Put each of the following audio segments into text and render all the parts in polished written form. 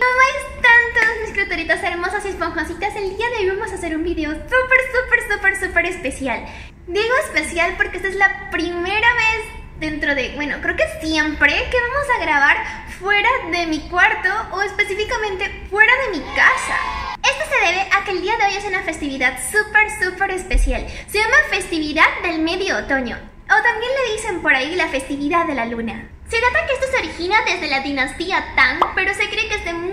¿Cómo están todos mis criaturitas hermosas y esponjositas? El día de hoy vamos a hacer un video súper especial. Digo especial porque esta es la primera vez dentro de, bueno, creo que siempre que vamos a grabar fuera de mi cuarto o específicamente fuera de mi casa. Esto se debe a que el día de hoy es una festividad súper especial. Se llama festividad del medio otoño, o también le dicen por ahí la festividad de la luna. Se trata que esto se origina desde la dinastía Tang, pero se cree que es de mucho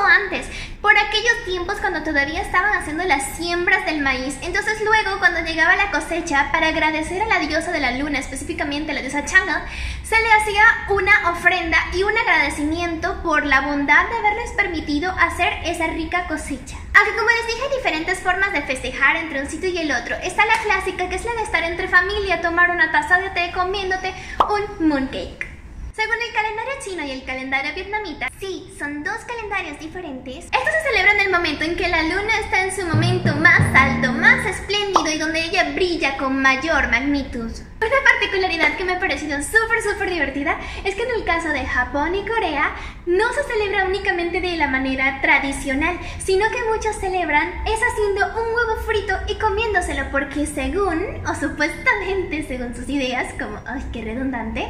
antes, por aquellos tiempos cuando todavía estaban haciendo las siembras del maíz. Entonces luego, cuando llegaba la cosecha, para agradecer a la diosa de la luna, específicamente a la diosa Chang'e, se le hacía una ofrenda y un agradecimiento por la bondad de haberles permitido hacer esa rica cosecha. Aunque como les dije, hay diferentes formas de festejar entre un sitio y el otro. Está la clásica, que es la de estar entre familia, tomar una taza de té comiéndote un mooncake. Según el calendario chino y el calendario vietnamita, sí, son dos calendarios diferentes. Esto se celebra en el momento en que la luna está en su momento más alto, más espléndido y donde ella brilla con mayor magnitud. Una particularidad que me ha parecido súper divertida es que en el caso de Japón y Corea no se celebra únicamente de la manera tradicional, sino que muchos celebran es haciendo un huevo frito y comiéndoselo, porque según, o supuestamente según sus ideas, como, ay, qué redundante,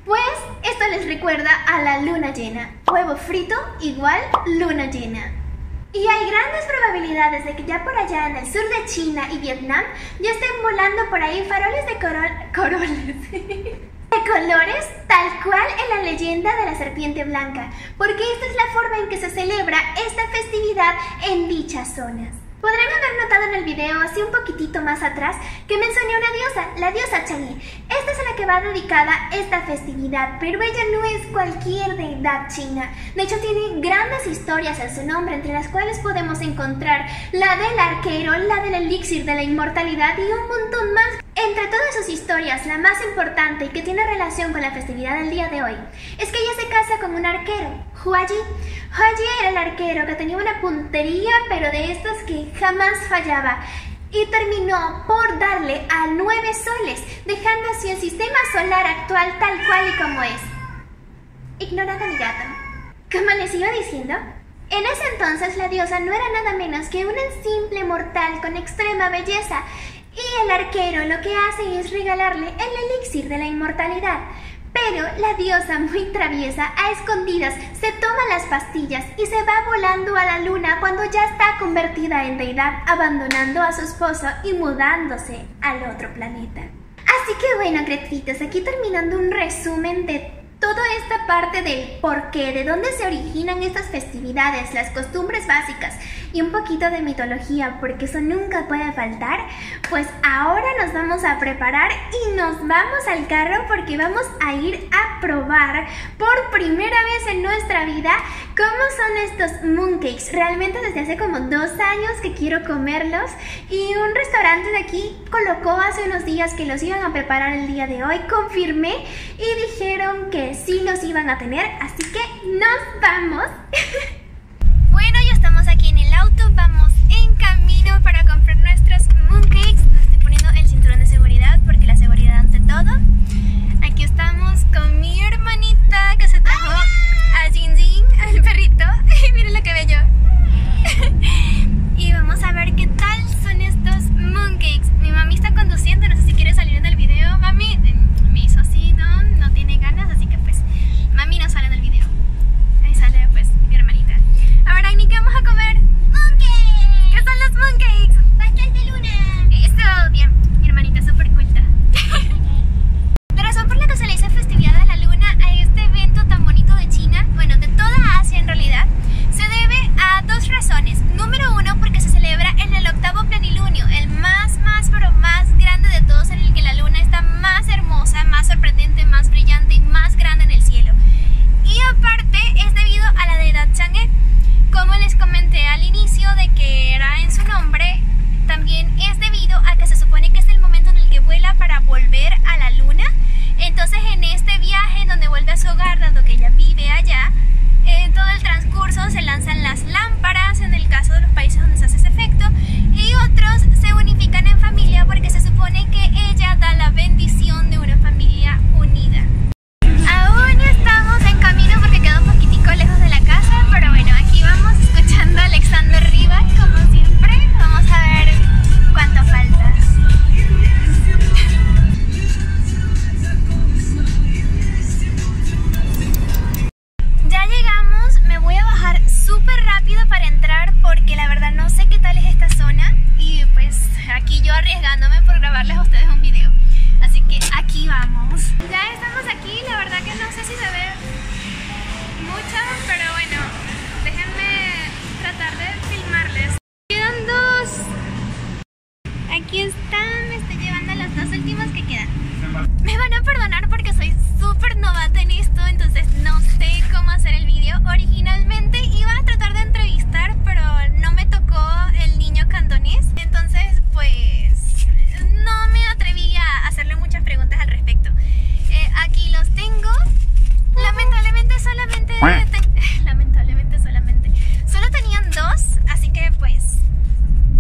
pues esto les recuerda a la luna llena. Huevo frito igual luna llena. Y hay grandes probabilidades de que ya por allá en el sur de China y Vietnam ya estén volando por ahí faroles de de colores, tal cual en la leyenda de la serpiente blanca, porque esta es la forma en que se celebra esta festividad en dichas zonas. Podrán haber notado en el video, así un poquitito más atrás, que mencioné una diosa, la diosa Chang'e. Esta es a la que va dedicada esta festividad, pero ella no es cualquier deidad china. De hecho, tiene grandes historias en su nombre, entre las cuales podemos encontrar la del arquero, la del elixir de la inmortalidad y un montón más. Entre todas sus historias, la más importante y que tiene relación con la festividad del día de hoy es que ella se casa con un arquero, Hua Ji. Hua Ji era el arquero que tenía una puntería, pero de estas que jamás fallaba, y terminó por darle a 9 soles, dejando así el sistema solar actual tal cual y como es. Ignorad a mi gato. Como les iba diciendo, en ese entonces la diosa no era nada menos que una simple mortal con extrema belleza, y el arquero lo que hace es regalarle el elixir de la inmortalidad. Pero la diosa, muy traviesa, a escondidas se toma las pastillas y se va volando a la luna cuando ya está convertida en deidad, abandonando a su esposo y mudándose al otro planeta. Así que bueno, criaturitos, aquí terminando un resumen de toda esta parte del porqué, de dónde se originan estas festividades, las costumbres básicas y un poquito de mitología, porque eso nunca puede faltar. Pues ahora nos vamos a preparar y nos vamos al carro, porque vamos a ir a probar por primera vez en nuestra vida cómo son estos mooncakes. Realmente desde hace como 2 años que quiero comerlos, y un restaurante de aquí colocó hace unos días que los iban a preparar el día de hoy. Confirmé y dijeron que sí los iban a tener, así que nos vamos. Bueno, ya estamos aquí en el auto, vamos en camino para comprar nuestros mooncakes. Me estoy poniendo el cinturón de seguridad porque la seguridad ante todo. Aquí estamos con mi hermanita que se trajo a Jin Jin, al perrito. Miren lo que bello. Y vamos a ver qué tal son estos mooncakes. Mi mami está conduciendo, no sé si quiere salir en el video. Mami me hizo así, no tiene ganas, así que pues mami no sale en el video. Ahí sale pues mi hermanita. Ahora, Aini, ¿qué vamos a comer? ¡Mooncakes! ¿Qué son los mooncakes? ¡Pastel de luna! Eso, bien, mi hermanita es súper culta. La razón por la que se le dice festividad de la luna a este súper novata en esto, entonces no sé cómo hacer el video. Originalmente iba a tratar de entrevistar, pero no me tocó el niño cantonés, entonces pues no me atreví a hacerle muchas preguntas al respecto. Aquí los tengo. Lamentablemente solamente solo tenían dos, así que pues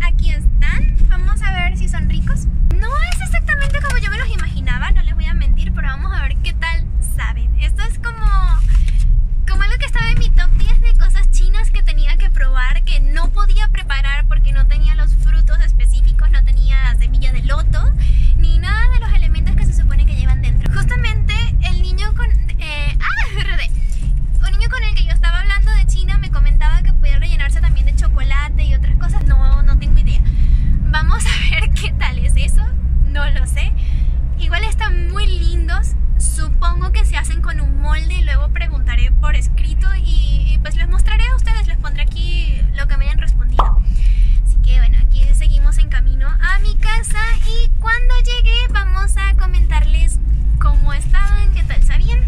aquí están. Vamos a ver si son ricos. No es exactamente como yo me los imaginaba, no les voy a mentir, pero vamos a ver qué tal saben. Esto es como algo que estaba en mi top 10 de cosas chinas que tenía que probar, que no podía preparar porque no tenía los frutos específicos, no tenía semilla de loto, ni nada de los elementos que se supone que llevan dentro. Justamente el niño con... un niño con el que yo estaba hablando de China me comentaba que podía rellenarse también de chocolate y otras cosas. No tengo idea. Vamos a ver qué tal es eso. No lo sé. Igual están muy lindos. Supongo que se hacen con un molde y luego preguntaré por escrito y pues les mostraré a ustedes. Les pondré aquí lo que me hayan respondido. Así que bueno, aquí seguimos en camino a mi casa y cuando llegue vamos a comentarles cómo estaban, qué tal sabían.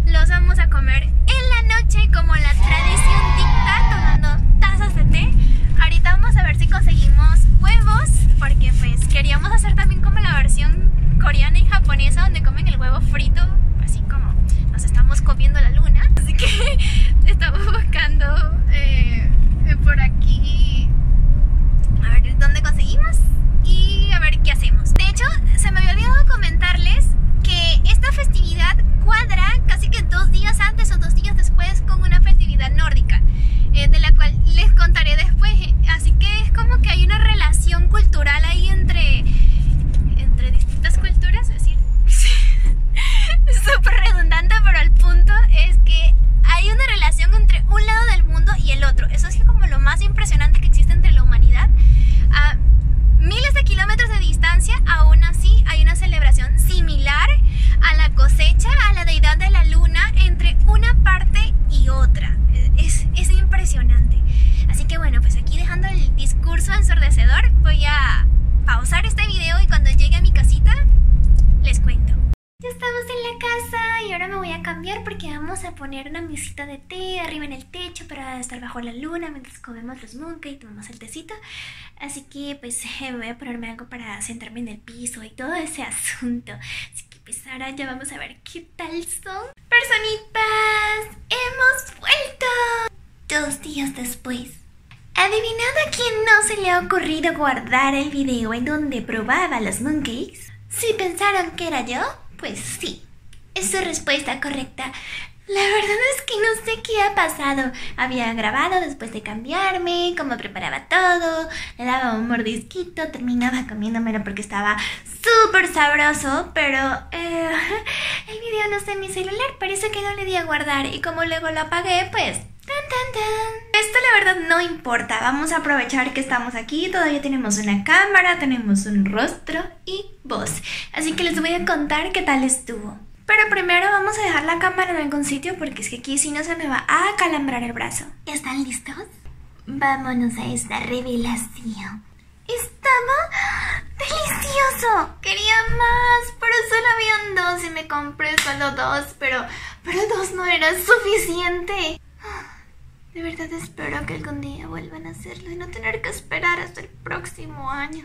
Los vamos a comer en la noche como la tradición dicta, tomando tazas de té. Ahorita vamos a ver si conseguimos huevos, porque pues queríamos hacer también como la versión coreana y japonesa donde comen el huevo frito, así como nos estamos comiendo la luna. Así que estamos buscando por aquí a ver dónde conseguimos y a ver qué hacemos. De hecho, se me había olvidado comentarles que esta festividad cuadra casi que 2 días antes o 2 días después con una festividad nórdica, de la cual les contaré después. Así que es como que hay una relación cultural ahí entre distintas culturas, es decir, es súper redundante, pero el punto es que hay una relación entre un lado del mundo y el otro. Eso es como lo más impresionante que existe entre la humanidad. A miles de kilómetros de distancia, aún así hay una celebración similar a la cosecha, a la deidad de la luna, entre una parte y otra. Es impresionante. Así que bueno, pues aquí dejando el discurso ensordecedor, voy a pausar este video y cuando llegue a mi casita les cuento. Ya estamos en la casa y ahora me voy a cambiar porque vamos a poner una mesita de té arriba en el techo para estar bajo la luna mientras comemos los mooncakes y tomamos el tecito. Así que pues voy a ponerme algo para sentarme en el piso y todo ese asunto. Así que pues ahora ya vamos a ver qué tal son. Personitas, hemos vuelto 2 días después. ¿Adivinad a quién no se le ha ocurrido guardar el video en donde probaba los mooncakes? Si pensaron que era yo, pues sí, es su respuesta correcta. La verdad es que no sé qué ha pasado. Había grabado después de cambiarme, cómo preparaba todo, le daba un mordisquito, terminaba comiéndomelo porque estaba súper sabroso, pero el video no está en mi celular, parece que no le di a guardar y como luego lo apagué, pues... Esto la verdad no importa, vamos a aprovechar que estamos aquí, todavía tenemos una cámara, tenemos un rostro y voz, así que les voy a contar qué tal estuvo. Pero primero vamos a dejar la cámara en algún sitio porque es que aquí si no se me va a acalambrar el brazo. ¿Están listos? Vámonos a esta revelación. ¡Estaba delicioso! Quería más, pero solo habían 2 y me compré solo 2, pero 2 no era suficiente. De verdad espero que algún día vuelvan a hacerlo y no tener que esperar hasta el próximo año.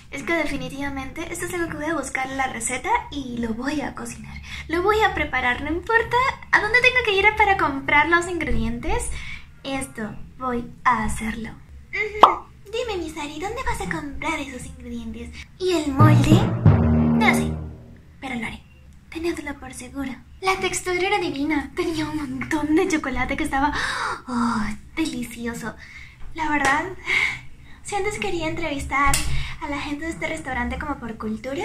Es que definitivamente esto es algo que voy a buscar en la receta y lo voy a cocinar. Lo voy a preparar, no importa a dónde tenga que ir para comprar los ingredientes. Esto voy a hacerlo. Dime, Misari, ¿dónde vas a comprar esos ingredientes? ¿Y el molde? No sé, pero lo haré. Tenedlo por seguro. La textura era divina. Tenía un montón de chocolate que estaba... delicioso. La verdad, si antes quería entrevistar a la gente de este restaurante como por cultura,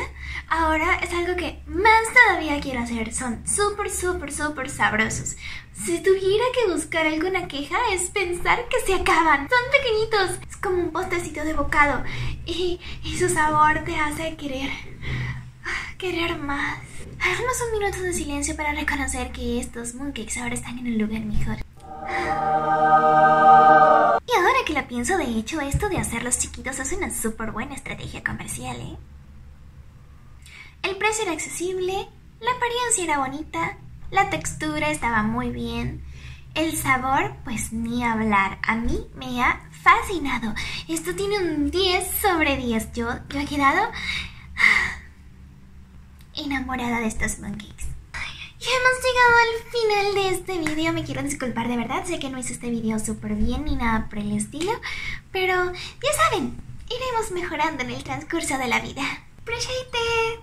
ahora es algo que más todavía quiero hacer. Son súper sabrosos. Si tuviera que buscar alguna queja es pensar que se acaban. Son pequeñitos. Es como un postecito de bocado. Y su sabor te hace querer más. Hagamos un minuto de silencio para reconocer que estos mooncakes ahora están en un lugar mejor. Y ahora que lo pienso, de hecho, esto de hacerlos chiquitos es una súper buena estrategia comercial, ¿eh? El precio era accesible La apariencia era bonita, la textura estaba muy bien, el sabor, pues ni hablar. A mí me ha fascinado. Esto tiene un 10 sobre 10. Yo he quedado enamorada de estos mooncakes. Ya hemos llegado al final de este video. Me quiero disculpar de verdad. Sé que no hice este video súper bien ni nada por el estilo, pero ya saben, iremos mejorando en el transcurso de la vida. ¡Proshite!